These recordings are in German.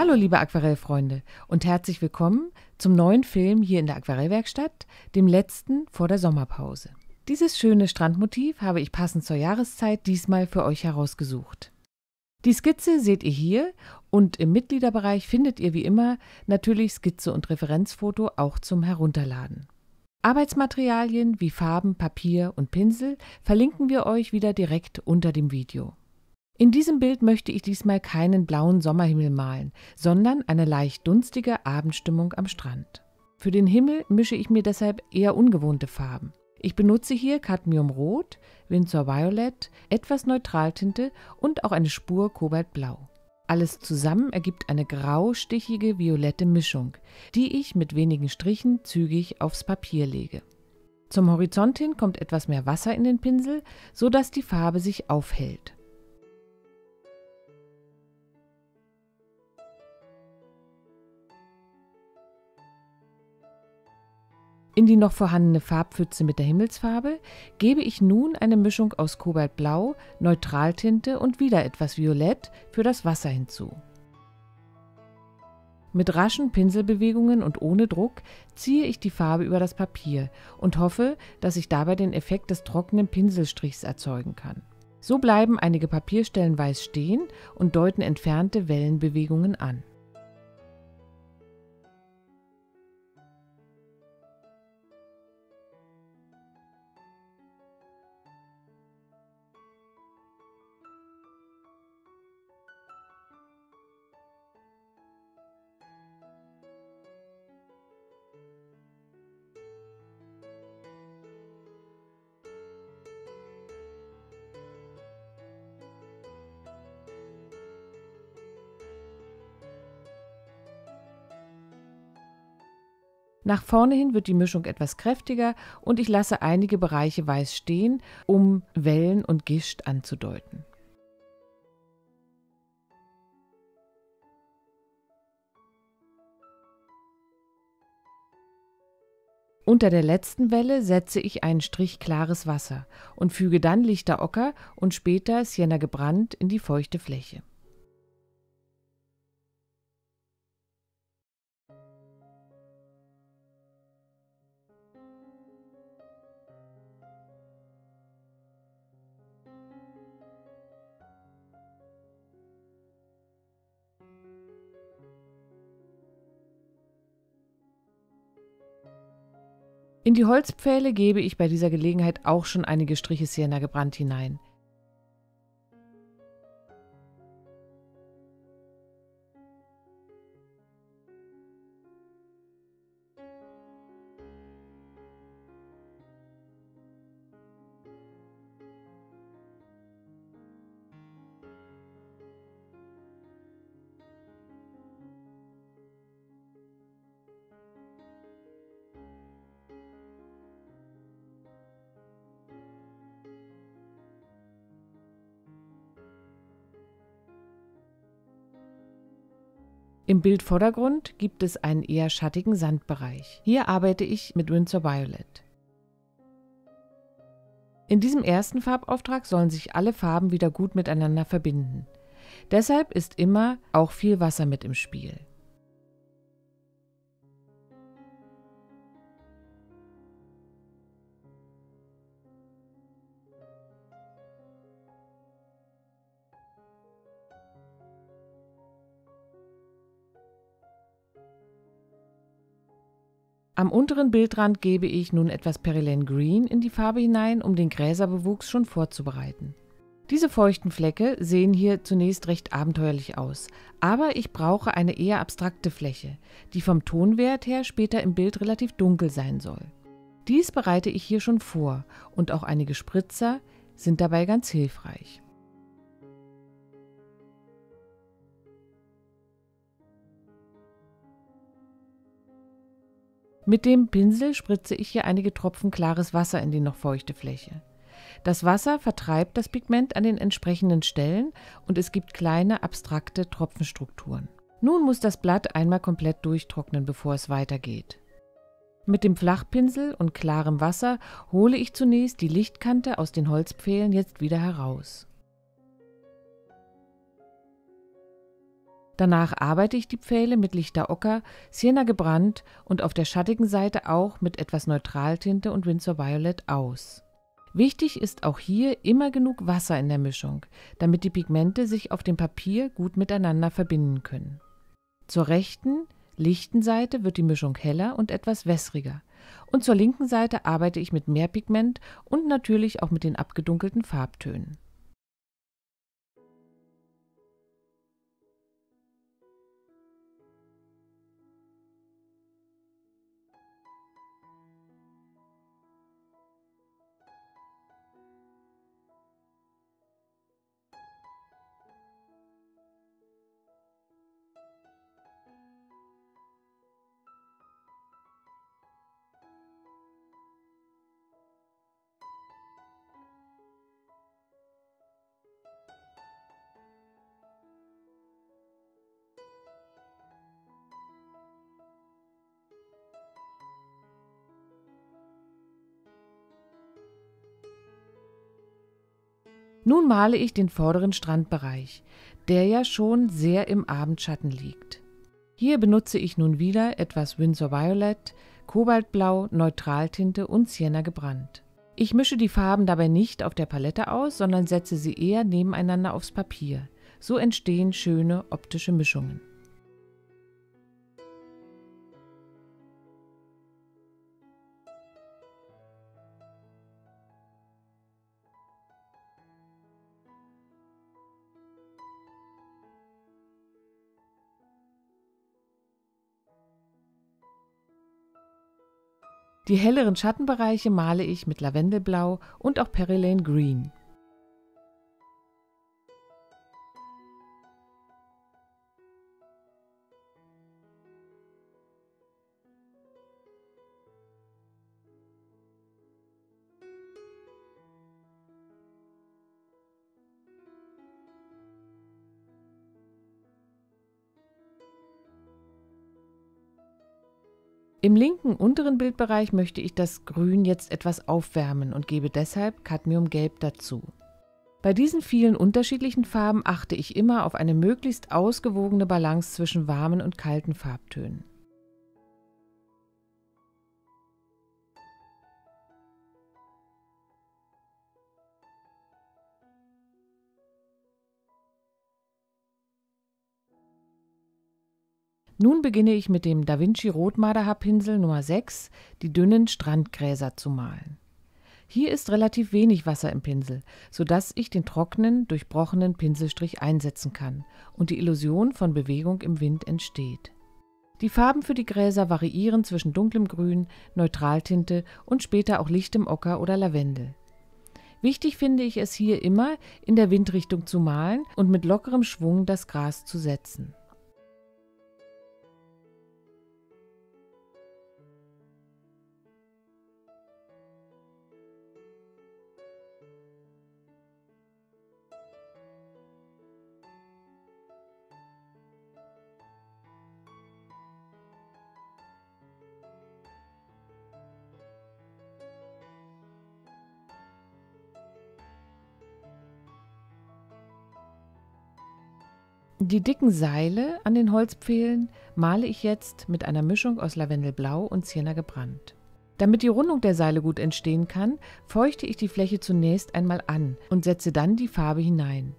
Hallo liebe Aquarellfreunde und herzlich willkommen zum neuen Film hier in der Aquarellwerkstatt, dem letzten vor der Sommerpause. Dieses schöne Strandmotiv habe ich passend zur Jahreszeit diesmal für euch herausgesucht. Die Skizze seht ihr hier und im Mitgliederbereich findet ihr wie immer natürlich Skizze und Referenzfoto auch zum Herunterladen. Arbeitsmaterialien wie Farben, Papier und Pinsel verlinken wir euch wieder direkt unter dem Video. In diesem Bild möchte ich diesmal keinen blauen Sommerhimmel malen, sondern eine leicht dunstige Abendstimmung am Strand. Für den Himmel mische ich mir deshalb eher ungewohnte Farben. Ich benutze hier Cadmiumrot, Winsor Violet, etwas Neutraltinte und auch eine Spur Kobaltblau. Alles zusammen ergibt eine grau-stichige violette Mischung, die ich mit wenigen Strichen zügig aufs Papier lege. Zum Horizont hin kommt etwas mehr Wasser in den Pinsel, sodass die Farbe sich aufhellt. In die noch vorhandene Farbpfütze mit der Himmelsfarbe gebe ich nun eine Mischung aus Kobaltblau, Neutraltinte und wieder etwas Violett für das Wasser hinzu. Mit raschen Pinselbewegungen und ohne Druck ziehe ich die Farbe über das Papier und hoffe, dass ich dabei den Effekt des trockenen Pinselstrichs erzeugen kann. So bleiben einige Papierstellen weiß stehen und deuten entfernte Wellenbewegungen an. Nach vorne hin wird die Mischung etwas kräftiger und ich lasse einige Bereiche weiß stehen, um Wellen und Gischt anzudeuten. Unter der letzten Welle setze ich einen Strich klares Wasser und füge dann lichter Ocker und später Sienna gebrannt in die feuchte Fläche. In die Holzpfähle gebe ich bei dieser Gelegenheit auch schon einige Striche Sienna gebrannt hinein. Im Bildvordergrund gibt es einen eher schattigen Sandbereich. Hier arbeite ich mit Winsor Violet. In diesem ersten Farbauftrag sollen sich alle Farben wieder gut miteinander verbinden. Deshalb ist immer auch viel Wasser mit im Spiel. Am unteren Bildrand gebe ich nun etwas Perylane Green in die Farbe hinein, um den Gräserbewuchs schon vorzubereiten. Diese feuchten Flecke sehen hier zunächst recht abenteuerlich aus, aber ich brauche eine eher abstrakte Fläche, die vom Tonwert her später im Bild relativ dunkel sein soll. Dies bereite ich hier schon vor und auch einige Spritzer sind dabei ganz hilfreich. Mit dem Pinsel spritze ich hier einige Tropfen klares Wasser in die noch feuchte Fläche. Das Wasser vertreibt das Pigment an den entsprechenden Stellen und es gibt kleine abstrakte Tropfenstrukturen. Nun muss das Blatt einmal komplett durchtrocknen, bevor es weitergeht. Mit dem Flachpinsel und klarem Wasser hole ich zunächst die Lichtkante aus den Holzpfählen jetzt wieder heraus. Danach arbeite ich die Pfähle mit lichter Ocker, Sienna gebrannt und auf der schattigen Seite auch mit etwas Neutraltinte und Winsor Violet aus. Wichtig ist auch hier immer genug Wasser in der Mischung, damit die Pigmente sich auf dem Papier gut miteinander verbinden können. Zur rechten, lichten Seite wird die Mischung heller und etwas wässriger und zur linken Seite arbeite ich mit mehr Pigment und natürlich auch mit den abgedunkelten Farbtönen. Nun male ich den vorderen Strandbereich, der ja schon sehr im Abendschatten liegt. Hier benutze ich nun wieder etwas Winsor Violet, Kobaltblau, Neutraltinte und Sienna gebrannt. Ich mische die Farben dabei nicht auf der Palette aus, sondern setze sie eher nebeneinander aufs Papier. So entstehen schöne optische Mischungen. Die helleren Schattenbereiche male ich mit Lavendelblau und auch Perylane Green. Im linken unteren Bildbereich möchte ich das Grün jetzt etwas aufwärmen und gebe deshalb Cadmiumgelb dazu. Bei diesen vielen unterschiedlichen Farben achte ich immer auf eine möglichst ausgewogene Balance zwischen warmen und kalten Farbtönen. Nun beginne ich mit dem Da Vinci Rotmarderhaarpinsel Nummer 6 die dünnen Strandgräser zu malen. Hier ist relativ wenig Wasser im Pinsel, sodass ich den trockenen, durchbrochenen Pinselstrich einsetzen kann und die Illusion von Bewegung im Wind entsteht. Die Farben für die Gräser variieren zwischen dunklem Grün, Neutraltinte und später auch lichtem Ocker oder Lavendel. Wichtig finde ich es hier immer, in der Windrichtung zu malen und mit lockerem Schwung das Gras zu setzen. Die dicken Seile an den Holzpfählen male ich jetzt mit einer Mischung aus Lavendelblau und Sienna gebrannt. Damit die Rundung der Seile gut entstehen kann, feuchte ich die Fläche zunächst einmal an und setze dann die Farbe hinein.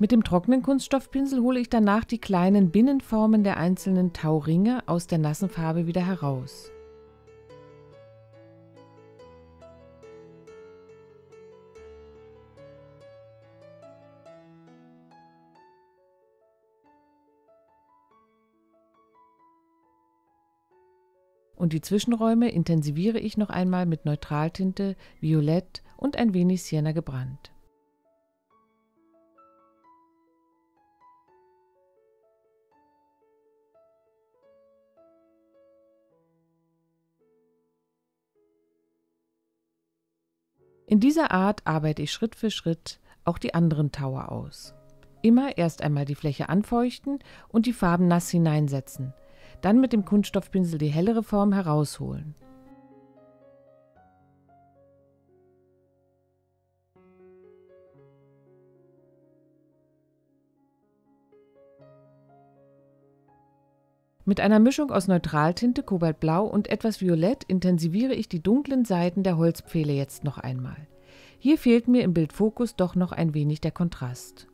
Mit dem trockenen Kunststoffpinsel hole ich danach die kleinen Binnenformen der einzelnen Tauringe aus der nassen Farbe wieder heraus. Und die Zwischenräume intensiviere ich noch einmal mit Neutraltinte, Violett und ein wenig Sienna gebrannt. In dieser Art arbeite ich Schritt für Schritt auch die anderen Tower aus. Immer erst einmal die Fläche anfeuchten und die Farben nass hineinsetzen. Dann mit dem Kunststoffpinsel die hellere Form herausholen. Mit einer Mischung aus Neutraltinte, Kobaltblau und etwas Violett intensiviere ich die dunklen Seiten der Holzpfähle jetzt noch einmal. Hier fehlt mir im Bildfokus doch noch ein wenig der Kontrast.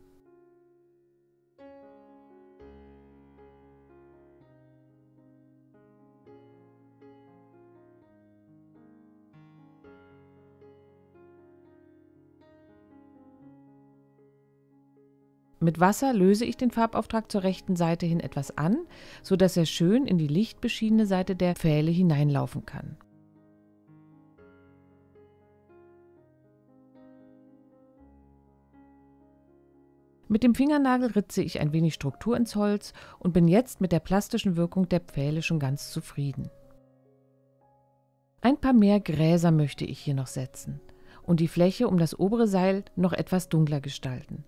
Mit Wasser löse ich den Farbauftrag zur rechten Seite hin etwas an, sodass er schön in die lichtbeschienene Seite der Pfähle hineinlaufen kann. Mit dem Fingernagel ritze ich ein wenig Struktur ins Holz und bin jetzt mit der plastischen Wirkung der Pfähle schon ganz zufrieden. Ein paar mehr Gräser möchte ich hier noch setzen und die Fläche um das obere Seil noch etwas dunkler gestalten.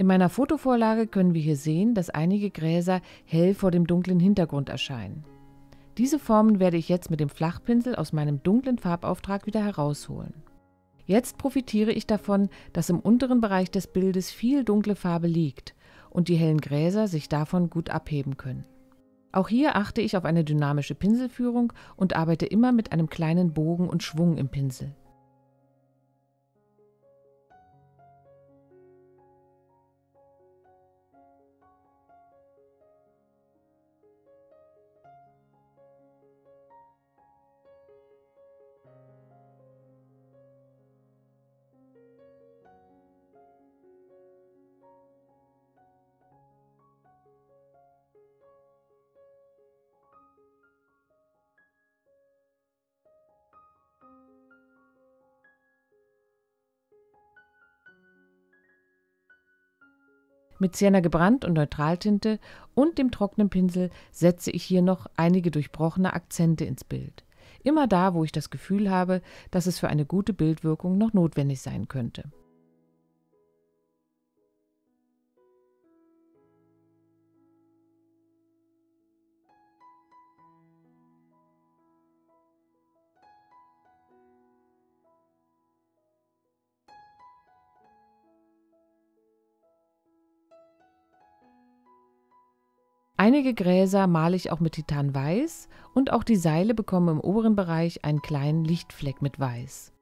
In meiner Fotovorlage können wir hier sehen, dass einige Gräser hell vor dem dunklen Hintergrund erscheinen. Diese Formen werde ich jetzt mit dem Flachpinsel aus meinem dunklen Farbauftrag wieder herausholen. Jetzt profitiere ich davon, dass im unteren Bereich des Bildes viel dunkle Farbe liegt und die hellen Gräser sich davon gut abheben können. Auch hier achte ich auf eine dynamische Pinselführung und arbeite immer mit einem kleinen Bogen und Schwung im Pinsel. Mit Sienna gebrannt und Neutraltinte und dem trockenen Pinsel setze ich hier noch einige durchbrochene Akzente ins Bild. Immer da, wo ich das Gefühl habe, dass es für eine gute Bildwirkung noch notwendig sein könnte. Einige Gräser male ich auch mit Titanweiß und auch die Seile bekommen im oberen Bereich einen kleinen Lichtfleck mit Weiß.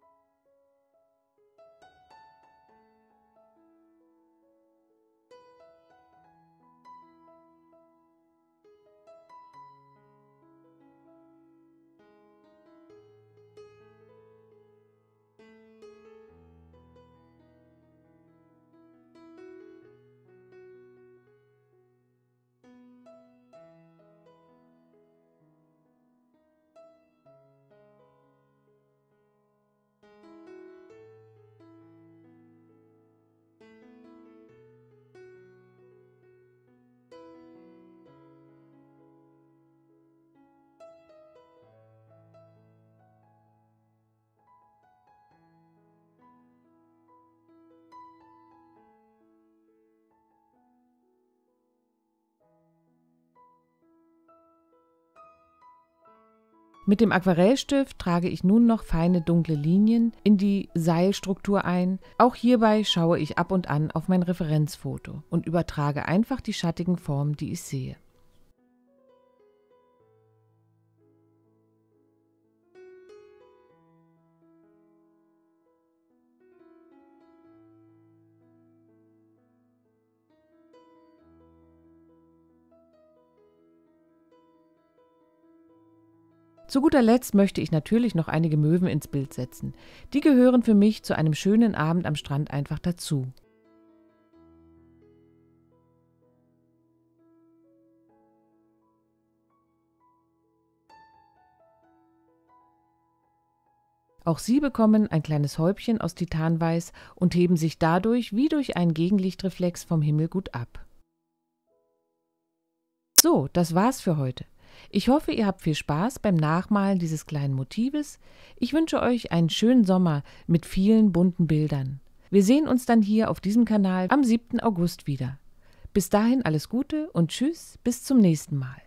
Mit dem Aquarellstift trage ich nun noch feine dunkle Linien in die Seilstruktur ein. Auch hierbei schaue ich ab und an auf mein Referenzfoto und übertrage einfach die schattigen Formen, die ich sehe. Zu guter Letzt möchte ich natürlich noch einige Möwen ins Bild setzen. Die gehören für mich zu einem schönen Abend am Strand einfach dazu. Auch sie bekommen ein kleines Häubchen aus Titanweiß und heben sich dadurch wie durch einen Gegenlichtreflex vom Himmel gut ab. So, das war's für heute. Ich hoffe, ihr habt viel Spaß beim Nachmalen dieses kleinen Motives. Ich wünsche euch einen schönen Sommer mit vielen bunten Bildern. Wir sehen uns dann hier auf diesem Kanal am 7. August wieder. Bis dahin alles Gute und tschüss, bis zum nächsten Mal.